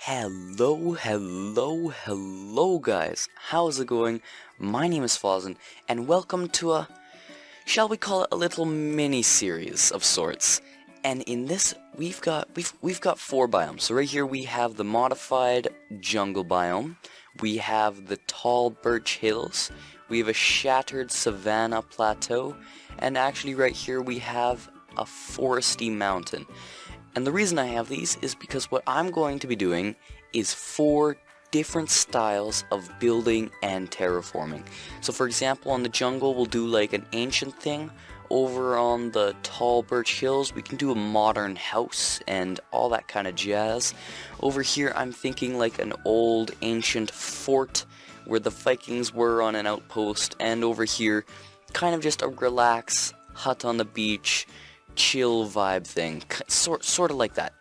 Hello guys, how's it going? My name is Fozzen, and welcome to a, shall we call it a little mini-series of sorts. And in this, we've got four biomes. So right here we have the modified jungle biome, we have the tall birch hills, we have a shattered savanna plateau, and actually right here we have a foresty mountain. And the reason I have these is because what I'm going to be doing is 4 different styles of building and terraforming. So for example, on the jungle we'll do like an ancient thing. Over on the tall birch hills we can do a modern house and all that kind of jazz. Over here I'm thinking like an old ancient fort where the Vikings were on an outpost, and over here kind of just a relax hut on the beach, chill vibe thing, sort of like that.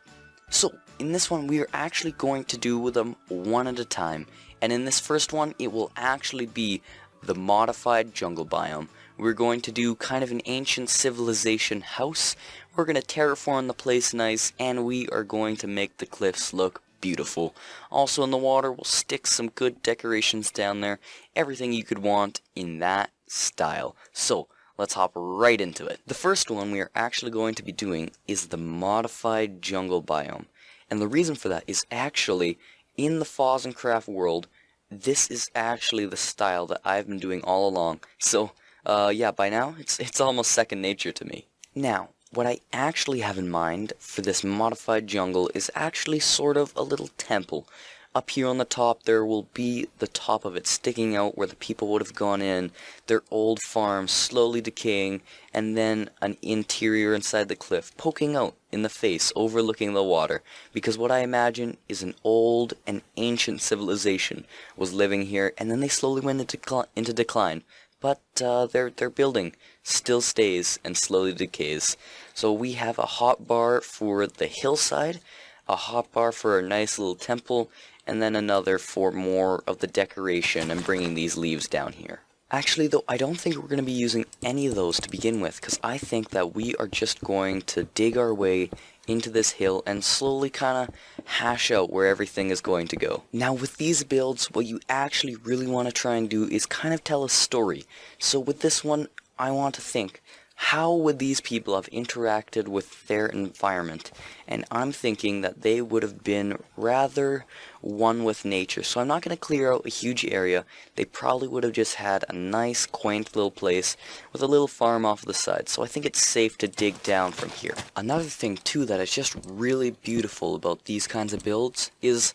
So in this one we are actually going to do them one at a time, and in this first one it will actually be the modified jungle biome. We're going to do kind of an ancient civilization house, we're going to terraform the place nice, and we are going to make the cliffs look beautiful. Also in the water we'll stick some good decorations down there, everything you could want in that style. So let's hop right into it. The first one we are actually going to be doing is the modified jungle biome. And the reason for that is actually, in the Fozzencraft world, this is actually the style that I've been doing all along. So, yeah, by now, it's almost second nature to me. Now, what I actually have in mind for this modified jungle is actually sort of a little temple. Up here on the top there will be the top of it sticking out where the people would have gone in, their old farm slowly decaying, and then an interior inside the cliff poking out in the face overlooking the water, because what I imagine is an old and ancient civilization was living here, and then they slowly went into decline. But their building still stays and slowly decays. So we have a hot bar for the hillside, a hot bar for a nice little temple, and then another for more of the decoration and bringing these leaves down here. Actually though, I don't think we're going to be using any of those to begin with, because I think that we are just going to dig our way into this hill and slowly kind of hash out where everything is going to go. Now with these builds, what you actually really want to try and do is kind of tell a story. So with this one, I want to think, how would these people have interacted with their environment? And I'm thinking that they would have been rather one with nature. So I'm not going to clear out a huge area. They probably would have just had a nice quaint little place with a little farm off to the side. So I think it's safe to dig down from here. Another thing too that is just really beautiful about these kinds of builds is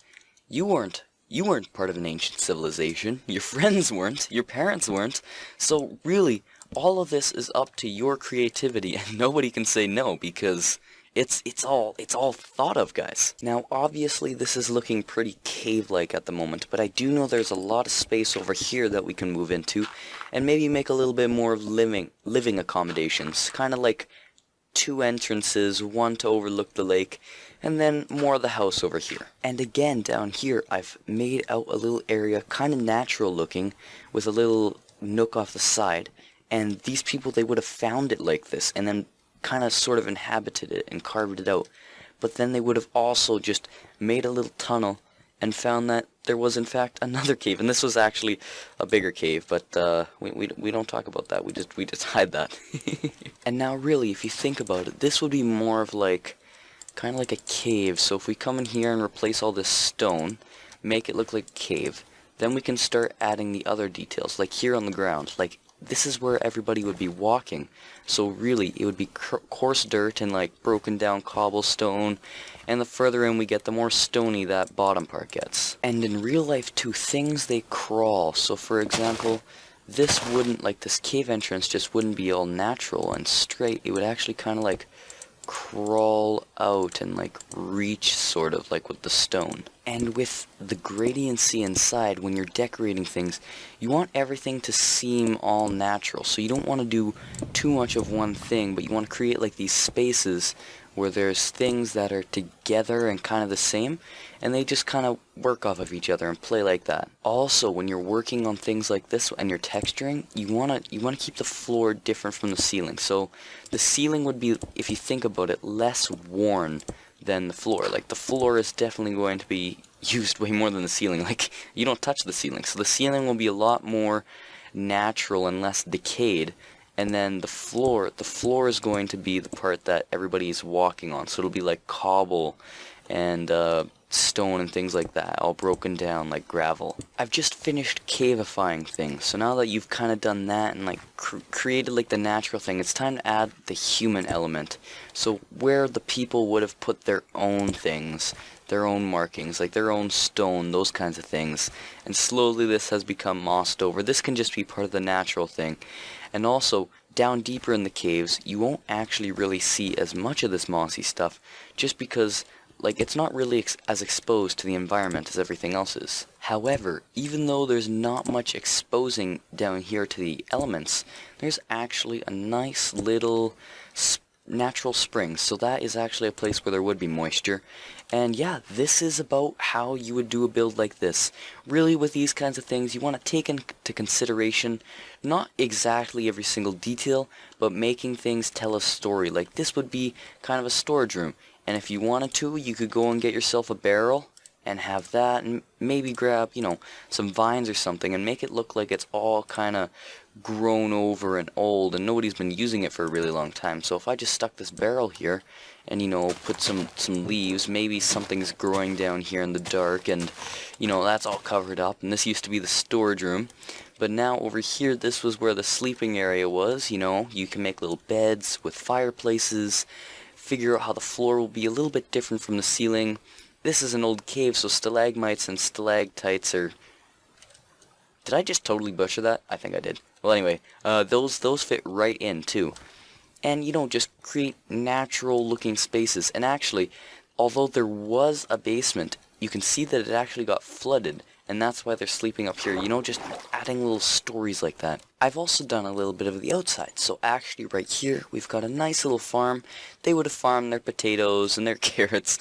you weren't part of an ancient civilization. Your friends weren't. Your parents weren't. So really, all of this is up to your creativity, and nobody can say no, because it's all thought of, guys. Now obviously this is looking pretty cave-like at the moment, but I do know there's a lot of space over here that we can move into and maybe make a little bit more of living accommodations, kind of like 2 entrances, one to overlook the lake, and then more of the house over here. And again, down here I've made out a little area, kind of natural looking, with a little nook off the side. And these people, they would have found it like this, and then kind of sort of inhabited it and carved it out. But then they would have also just made a little tunnel and found that there was in fact another cave. And this was actually a bigger cave, but we don't talk about that. We just hide that. And now really, if you think about it, this would be more of like, kind of like a cave. So if we come in here and replace all this stone, make it look like a cave, then we can start adding the other details, like here on the ground, like this is where everybody would be walking. So really, it would be coarse dirt and like broken down cobblestone, and the further in we get, the more stony that bottom part gets. And in real life too, things, they crawl. So for example, this wouldn't, like this cave entrance just wouldn't be all natural and straight. It would actually kind of like crawl out and like reach, sort of like with the stone. And with the gradiency inside, when you're decorating things, you want everything to seem all natural. So you don't want to do too much of one thing, but you want to create like these spaces where there's things that are together and kind of the same, and they just kind of work off of each other and play like that. Also, when you're working on things like this and you're texturing, you want to keep the floor different from the ceiling. So the ceiling would be, if you think about it, less worn than the floor. Like the floor is definitely going to be used way more than the ceiling. Like, you don't touch the ceiling, so the ceiling will be a lot more natural and less decayed. And then the floor is going to be the part that everybody's walking on, so it'll be like cobble and stone and things like that, all broken down like gravel. I've just finished caveifying things, so now that you've kind of done that and like created like the natural thing, it's time to add the human element. So where the people would have put their own things, their own markings, like their own stone, those kinds of things, and slowly this has become mossed over. This can just be part of the natural thing. And also, down deeper in the caves, you won't actually really see as much of this mossy stuff, just because, like, it's not really as exposed to the environment as everything else is. However, even though there's not much exposing down here to the elements, there's actually a nice little natural spring, so that is actually a place where there would be moisture. And yeah, this is about how you would do a build like this. Really, with these kinds of things, you want to take into consideration not exactly every single detail, but making things tell a story. Like, this would be kind of a storage room, and if you wanted to, you could go and get yourself a barrel and have that, and maybe grab, you know, some vines or something and make it look like it's all kind of grown over and old and nobody's been using it for a really long time. So if I just stuck this barrel here and, you know, put some leaves, maybe something's growing down here in the dark, and, you know, that's all covered up. And this used to be the storage room, but now over here, this was where the sleeping area was. You know, you can make little beds with fireplaces, figure out how the floor will be a little bit different from the ceiling. This is an old cave, so stalagmites and stalactites are... Did I just totally butcher that? I think I did. Well, anyway, those fit right in, too. And, you know, just create natural-looking spaces. And actually, although there was a basement, you can see that it actually got flooded, and that's why they're sleeping up here. You know, just adding little stories like that. I've also done a little bit of the outside. So actually, right here, we've got a nice little farm. They would have farmed their potatoes and their carrots,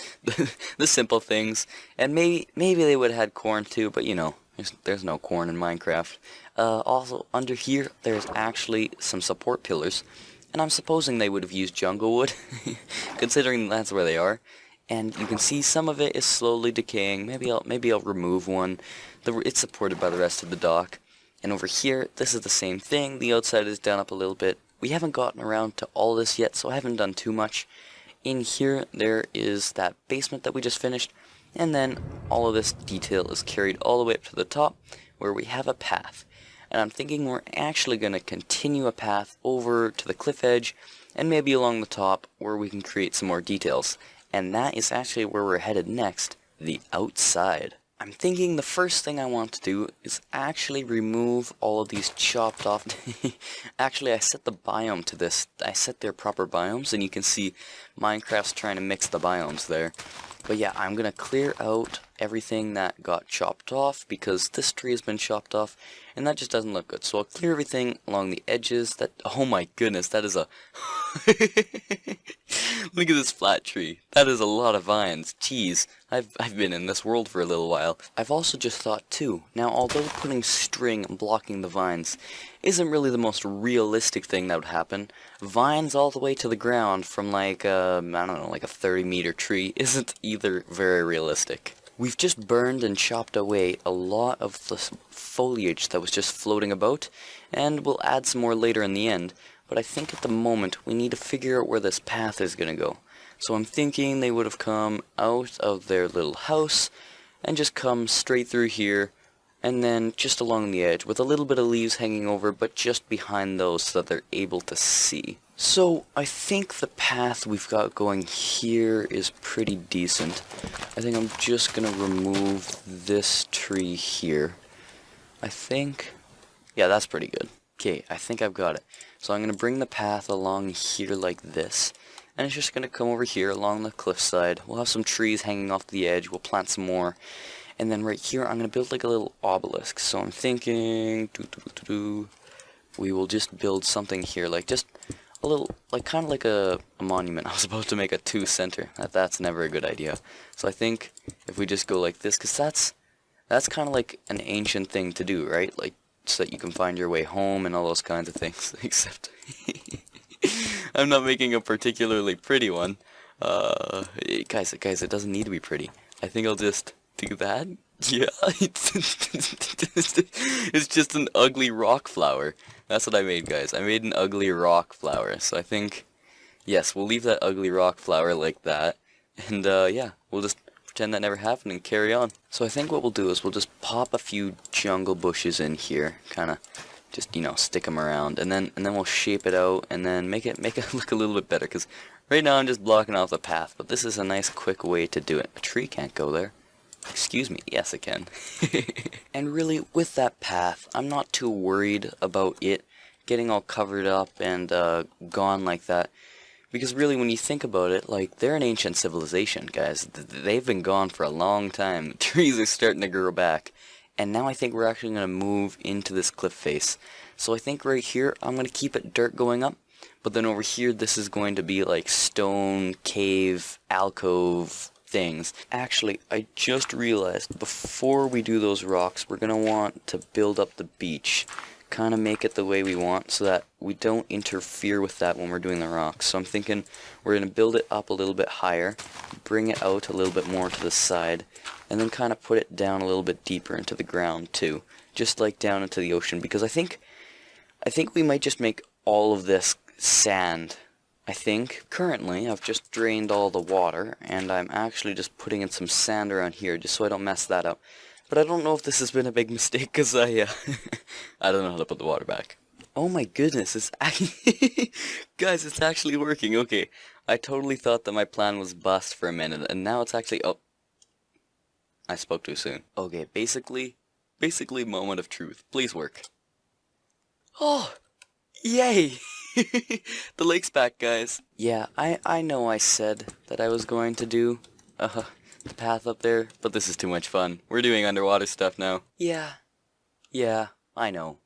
the simple things. And maybe they would have had corn, too, but, you know, there's no corn in Minecraft. Also, under here, there's actually some support pillars, and I'm supposing they would have used jungle wood, considering that's where they are. And you can see some of it is slowly decaying. Maybe I'll remove one. It's supported by the rest of the dock. And over here, this is the same thing. The outside is done up a little bit. We haven't gotten around to all this yet, so I haven't done too much. In here, there is that basement that we just finished. And then all of this detail is carried all the way up to the top, where we have a path. And I'm thinking we're actually going to continue a path over to the cliff edge, and maybe along the top, where we can create some more details. And that is actually where we're headed next, the outside. I'm thinking the first thing I want to do is actually remove all of these chopped off... Actually, I set the biome to this. I set their proper biomes, and you can see Minecraft's trying to mix the biomes there. But yeah, I'm going to clear out everything that got chopped off, because this tree has been chopped off, and that just doesn't look good. So I'll clear everything along the edges. Oh my goodness, that is a... Look at this flat tree. That is a lot of vines. Jeez, I've been in this world for a little while. I've also just thought too, now although putting string and blocking the vines isn't really the most realistic thing that would happen, vines all the way to the ground from like I don't know, like a 30-meter tree isn't either very realistic. We've just burned and chopped away a lot of the foliage that was just floating about, and we'll add some more later in the end. But I think at the moment we need to figure out where this path is going to go. So I'm thinking they would have come out of their little house and just come straight through here, and then just along the edge with a little bit of leaves hanging over, but just behind those so that they're able to see. So I think the path we've got going here is pretty decent. I think I'm just going to remove this tree here. I think... yeah, that's pretty good. Okay, I think I've got it. So I'm going to bring the path along here like this, and it's just going to come over here along the cliffside. We'll have some trees hanging off the edge, we'll plant some more, and then right here I'm going to build like a little obelisk. So I'm thinking, we will just build something here, like just a little, like kind of like a monument. I was about to make a 2-center. That's never a good idea. So I think if we just go like this, because that's kind of like an ancient thing to do, right? Like, so that you can find your way home and all those kinds of things, except I'm not making a particularly pretty one. Guys, it doesn't need to be pretty. I think I'll just do that? Yeah, it's just an ugly rock flower. That's what I made, guys. I made an ugly rock flower. So I think, yes, we'll leave that ugly rock flower like that. And, yeah, we'll just pretend that never happened and carry on. So I think what we'll do is we'll just pop a few jungle bushes in here, kind of just, you know, stick them around, and then we'll shape it out and then make it look a little bit better, because right now I'm just blocking off the path, but this is a nice quick way to do it. A tree can't go there. Excuse me, yes it can. And really, with that path, I'm not too worried about it getting all covered up and gone like that. Because really, when you think about it, like, they're an ancient civilization, guys. They've been gone for a long time. The trees are starting to grow back. And now I think we're actually going to move into this cliff face. So I think right here, I'm going to keep it dirt going up. But then over here, this is going to be like stone, cave, alcove things. Actually, I just realized, before we do those rocks, we're going to want to build up the beach. Kind of make it the way we want so that we don't interfere with that when we're doing the rocks. So I'm thinking we're going to build it up a little bit higher, bring it out a little bit more to the side, and then kind of put it down a little bit deeper into the ground too, just like down into the ocean, because I think we might just make all of this sand. I think currently I've just drained all the water, and I'm actually just putting in some sand around here just so I don't mess that up. But I don't know if this has been a big mistake, because I don't know how to put the water back. Oh my goodness, it's actually... Guys, it's actually working. Okay, I totally thought that my plan was bust for a minute, and now it's actually... Oh, I spoke too soon. Okay, basically, moment of truth. Please work. Oh, yay! The lake's back, guys. Yeah, I know I said that I was going to do... the path up there, but this is too much fun. We're doing underwater stuff now. Yeah, I know.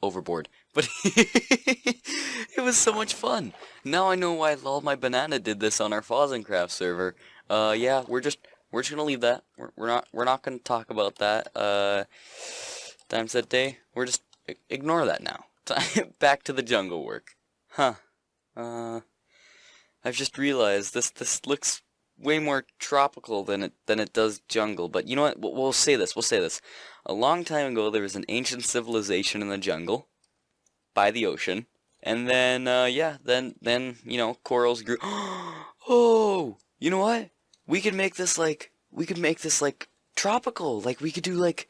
Overboard. But it was so much fun. Now I know why Lol My Banana did this on our Fozzen Craft server. Yeah, we're just gonna leave that. We're not gonna talk about that. Times that day. We're just ignore that now. Back to the jungle work. Huh. I've just realized this looks way more tropical than it does jungle. But you know what? We'll say this. A long time ago, there was an ancient civilization in the jungle, by the ocean, and then yeah, then you know, corals grew. Oh, you know what? We could make this like tropical. Like we could do like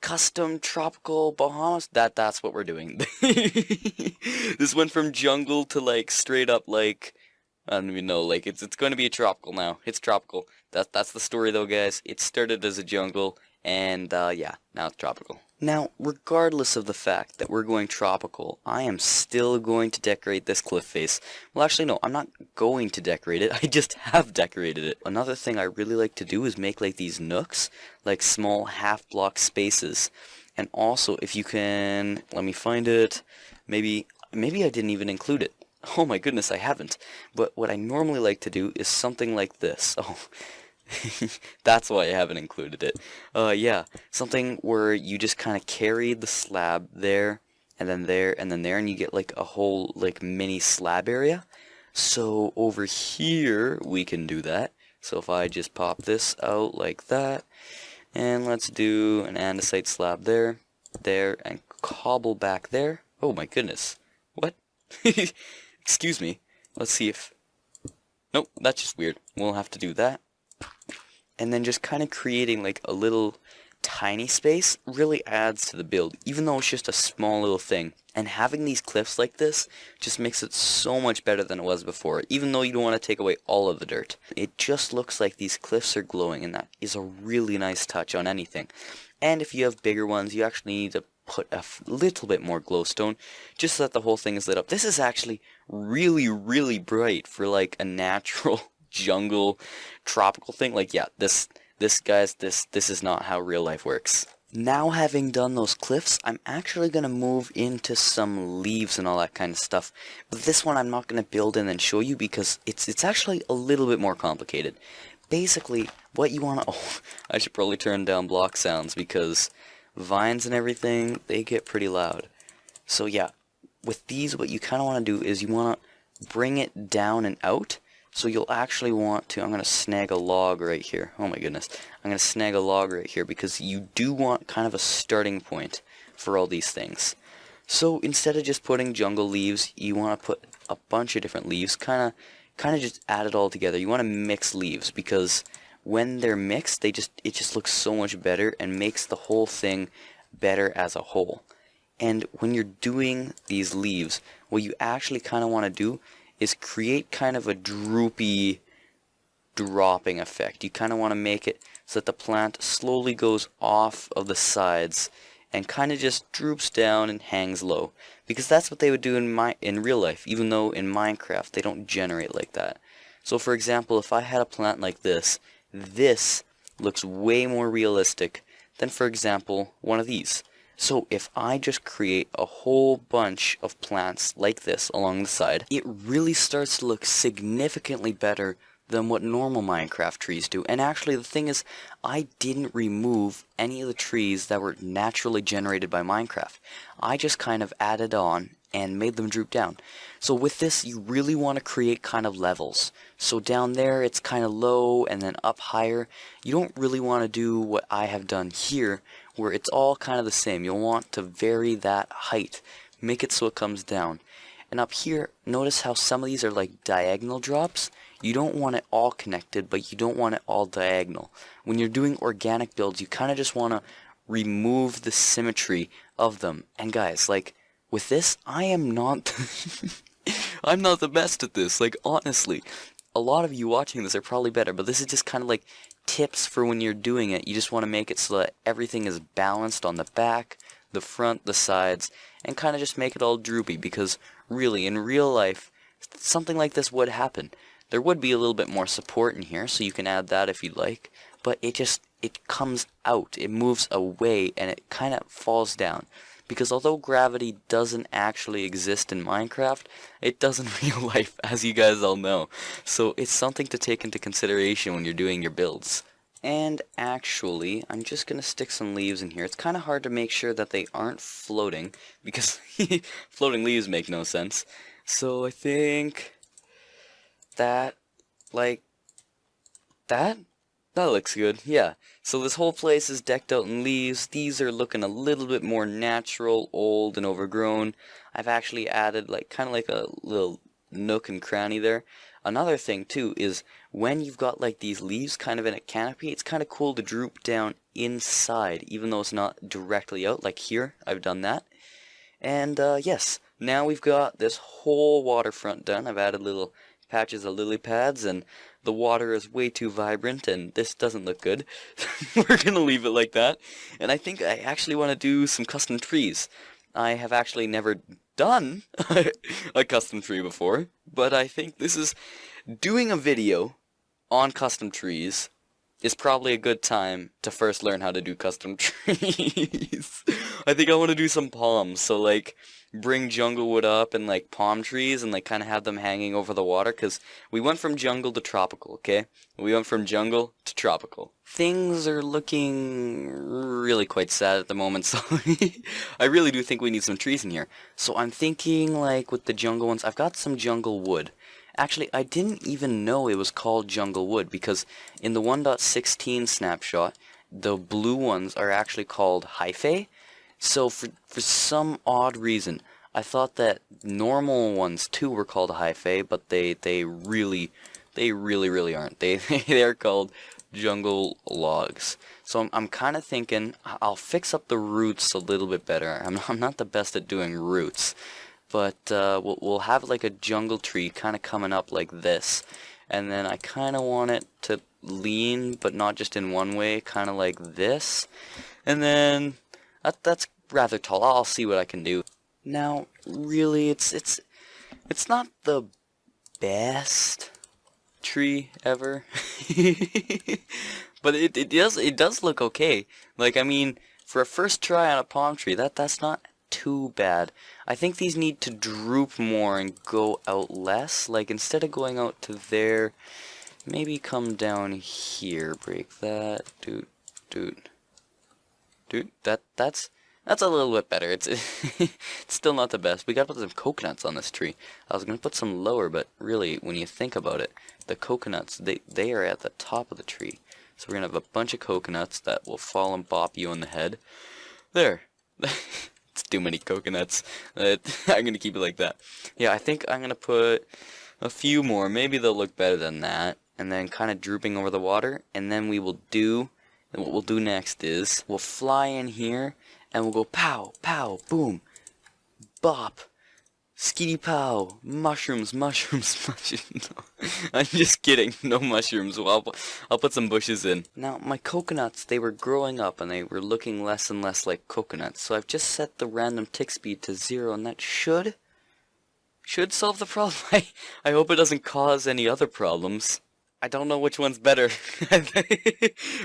custom tropical Bahamas. That's what we're doing. This went from jungle to like straight up like. I don't even know, like, it's going to be a tropical now. It's tropical. That's the story, though, guys. It started as a jungle, and, yeah, now it's tropical. Now, regardless of the fact that we're going tropical, I am still going to decorate this cliff face. Well, actually, no, I'm not going to decorate it. I just have decorated it. Another thing I really like to do is make, like, these nooks, like small half-block spaces. And also, if you can, let me find it, maybe I didn't even include it. Oh my goodness, I haven't. But what I normally like to do is something like this. Oh, that's why I haven't included it. Yeah, something where you just kind of carry the slab there, and then there, and then there, and you get like a whole like mini slab area. So over here, we can do that. So if I just pop this out like that, and let's do an andesite slab there, and cobble back there. Oh my goodness. What? Excuse me. Let's see if... Nope, that's just weird. We'll have to do that. And then just kind of creating like a little tiny space really adds to the build, even though it's just a small little thing. And having these cliffs like this just makes it so much better than it was before, even though you don't want to take away all of the dirt. It just looks like these cliffs are glowing, and that is a really nice touch on anything. And if you have bigger ones, you actually need to put a little bit more glowstone just so that the whole thing is lit up. This is actually really, really bright for like a natural jungle tropical thing. Like, yeah, this guys, this is not how real life works. Now, having done those cliffs, I'm actually going to move into some leaves and all that kind of stuff. But this one I'm not going to build in and show you because it's actually a little bit more complicated. Basically, what you want to... Oh, I should probably turn down block sounds because vines and everything, they get pretty loud. So yeah, with these, what you kind of want to do is you want to bring it down and out So you'll actually want to, I'm going to snag a log right here. Oh my goodness. I'm going to snag a log right here because you do want kind of a starting point for all these things. So instead of just putting jungle leaves, you want to put a bunch of different leaves, kind of just add it all together. You want to mix leaves because when they're mixed, it just looks so much better and makes the whole thing better as a whole. And when you're doing these leaves, what you actually kind of want to do is create kind of a droopy dropping effect. You kind of want to make it so that the plant slowly goes off of the sides and kind of just droops down and hangs low, because that's what they would do in real life, even though in Minecraft they don't generate like that. So for example, if I had a plant like this looks way more realistic than, for example, one of these. So if I just create a whole bunch of plants like this along the side, it really starts to look significantly better than what normal Minecraft trees do. And actually the thing is, I didn't remove any of the trees that were naturally generated by Minecraft. I just kind of added on and made them droop down. So with this, you really want to create kind of levels. So down there it's kind of low, and then up higher. You don't really want to do what I have done here, where it's all kind of the same. You'll want to vary that height, make it so it comes down. And up here, notice how some of these are like diagonal drops. You don't want it all connected, but you don't want it all diagonal. When you're doing organic builds, you kind of just want to remove the symmetry of them. And guys, like, with this, I am not I'm not the best at this. Like, honestly, a lot of you watching this are probably better, but this is just kind of like tips for when you're doing it. You just want to make it so that everything is balanced on the back, the front, the sides, and kind of just make it all droopy, because really, in real life, something like this would happen. There would be a little bit more support in here, so you can add that if you'd like, but it comes out, it moves away, and it kind of falls down. Because although gravity doesn't actually exist in Minecraft, it does in real life, as you guys all know. So it's something to take into consideration when you're doing your builds. And actually, I'm just going to stick some leaves in here. It's kind of hard to make sure that they aren't floating, because floating leaves make no sense. So I think that, like, that looks good, yeah. So this whole place is decked out in leaves. These are looking a little bit more natural, old, and overgrown. I've actually added like kind of like a little nook and cranny there. Another thing too is when you've got like these leaves kind of in a canopy, it's kind of cool to droop down inside, even though it's not directly out. Like here, I've done that. And yes, now we've got this whole waterfront done. I've added little patches of lily pads, and the water is way too vibrant, and this doesn't look good. We're gonna leave it like that. And I think I actually want to do some custom trees. I have actually never done a custom tree before, but I think this is doing a video on custom trees is probably a good time to first learn how to do custom trees. I think I want to do some palms, so like bring jungle wood up and like palm trees and like kind of have them hanging over the water, because we went from jungle to tropical, okay? We went from jungle to tropical. Things are looking really quite sad at the moment, so I really do think we need some trees in here. So I'm thinking like with the jungle ones, I've got some jungle wood. Actually, I didn't even know it was called jungle wood, because in the 1.16 snapshot, the blue ones are actually called hyphae. So for some odd reason, I thought that normal ones too were called hyphae, but they really aren't. They are called jungle logs. So I'm kind of thinking I'll fix up the roots a little bit better. I'm not the best at doing roots, but we'll have like a jungle tree kind of coming up like this, and then I kind of want it to lean, but not just in one way, kind of like this, and then that's rather tall. I'll see what I can do. Now, really, it's not the best tree ever, but it does look okay. Like, I mean, for a first try on a palm tree, that's not too bad. I think these need to droop more and go out less. Like, instead of going out to there, maybe come down here, break that, dude, that's That's a little bit better. It's it's still not the best. We gotta put some coconuts on this tree. I was gonna put some lower, but really, when you think about it, the coconuts, they are at the top of the tree. So we're gonna have a bunch of coconuts that will fall and bop you on the head. There. It's too many coconuts. I'm gonna keep it like that. Yeah, I think I'm gonna put a few more. Maybe they'll look better than that. And then kind of drooping over the water. And then what we'll do next is we'll fly in here and we'll go pow, pow, boom, bop, skitty pow, mushrooms, mushrooms, mushrooms. No, I'm just kidding, no mushrooms. Well, I'll put some bushes in. Now, my coconuts, they were growing up and they were looking less and less like coconuts. So I've just set the random tick speed to 0, and that should solve the problem. I hope it doesn't cause any other problems. I don't know which one's better.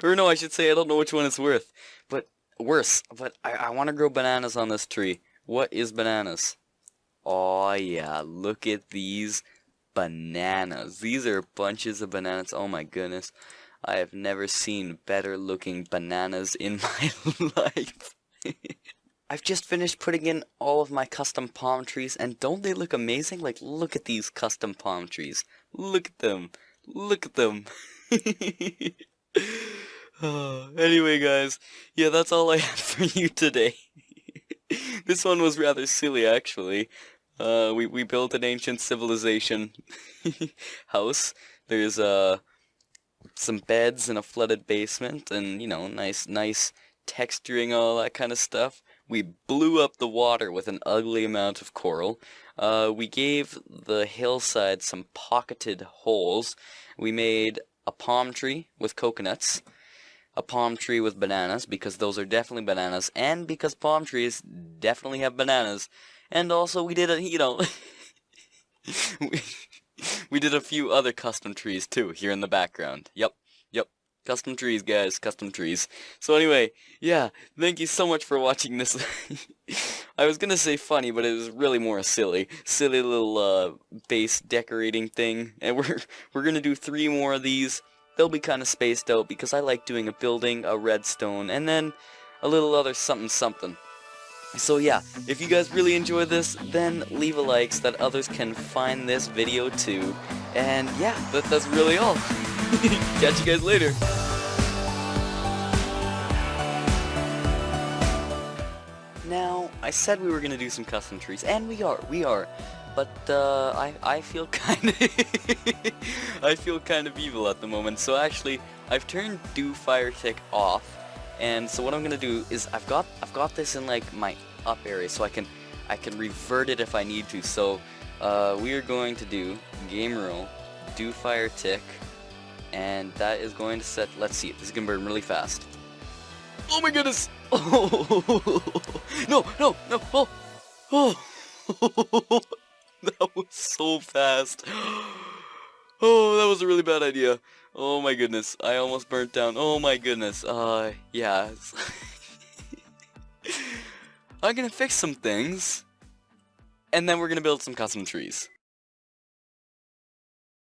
Or no, I should say I don't know which one is worse. But I want to grow bananas on this tree. What is bananas? Oh yeah, look at these bananas. These are bunches of bananas. Oh my goodness. I have never seen better looking bananas in my life. I've just finished putting in all of my custom palm trees, and don't they look amazing? Like, look at these custom palm trees. Look at them. Look at them. Anyway, guys, yeah, that's all I have for you today. This one was rather silly, actually. We built an ancient civilization house. There's some beds in a flooded basement, and you know, nice texturing, all that kind of stuff. We blew up the water with an ugly amount of coral. We gave the hillside some pocketed holes. We made a palm tree with coconuts, a palm tree with bananas, because those are definitely bananas, and because palm trees definitely have bananas. And also we did we did a few other custom trees too, here in the background. Yep. Custom trees, guys, custom trees. So anyway, yeah, thank you so much for watching this. I was gonna say funny, but it was really more a silly little base decorating thing. And we're gonna do 3 more of these. They'll be kind of spaced out because I like doing a building, a redstone, and then a little other something. So yeah, if you guys really enjoy this, then leave a like so that others can find this video too. And yeah, that's really all. Catch you guys later. Now, I said we were gonna do some custom trees, and we are. But I feel kind of evil at the moment. So actually, I've turned Do Fire Tick off, and so what I'm gonna do is I've got this in like my up area, so I can revert it if I need to. So we are going to do game rule Do Fire Tick, and that is going to set. Let's see, this is gonna burn really fast. Oh my goodness! Oh no! Oh. That was so fast. Oh, that was a really bad idea. Oh my goodness, I almost burnt down. Oh my goodness. Yeah. I'm gonna fix some things, and then we're gonna build some custom trees.